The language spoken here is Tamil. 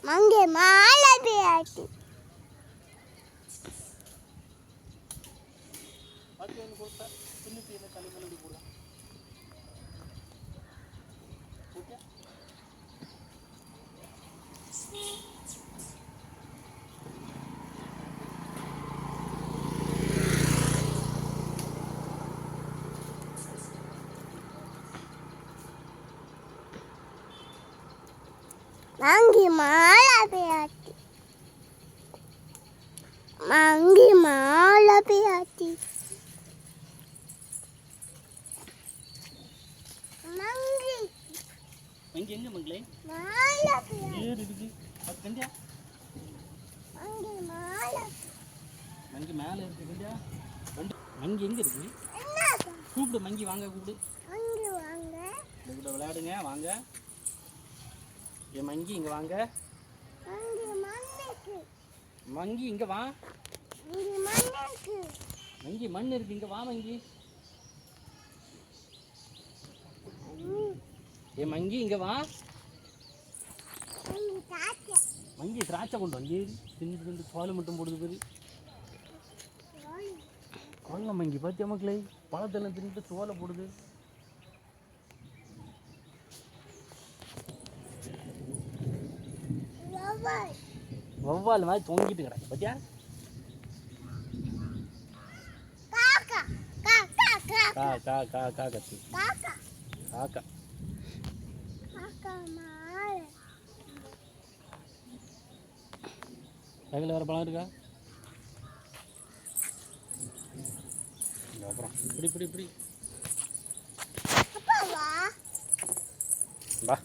மங்கே மாலை பேட்டி பாத்து என்ன கொடுத்தா சின்னத்தி என்ன தலை முன்னாடி போடா ஓகே மங்கே மாலை பேட்டி மங்கே மாலை பேட்டி மங்கே மங்கி எங்க மங்களே மாலை பேட்டி ஏறு இருக்கு அது கண்டியா மங்கே மாலை மங்கி மேல இருக்கு கண்டியா மங்கி எங்க இருக்கு என்ன கூப்பிடு மங்கி வாங்க கூப்பிடு மங்கே வாங்க கூட விளையாடுங்க வாங்க ஏ மங்கி இங்க வாங்க மங்கே மண்ணுக்கு மங்கி இங்க வா மங்கே மண்ணுக்கு மங்கி மண் இருக்கு இங்க வா மங்கி ஏ மங்கி இங்க வா மங்கே தாத்தா மங்கி திராட்சை கொண்டு வந்து தின்னு தின்னு பால் மட்டும் போடுது பேரு கொள்ள மங்கி பார்த்தியா மக்களே பழத்தெல்லாம் தின்னுட்டு தோலை போடுது வவ்வால் மாதிரி தொங்கிட்டு கிடக்கு பார்த்தியா காக்கா காக்கா காக்கா கா கா கா கா கத்து காக்கா காக்கா காக்கா மாலை கையில் வேறு பழம் இருக்கா அப்புறம் இப்படி இப்படி இப்படி அப்பா வா வா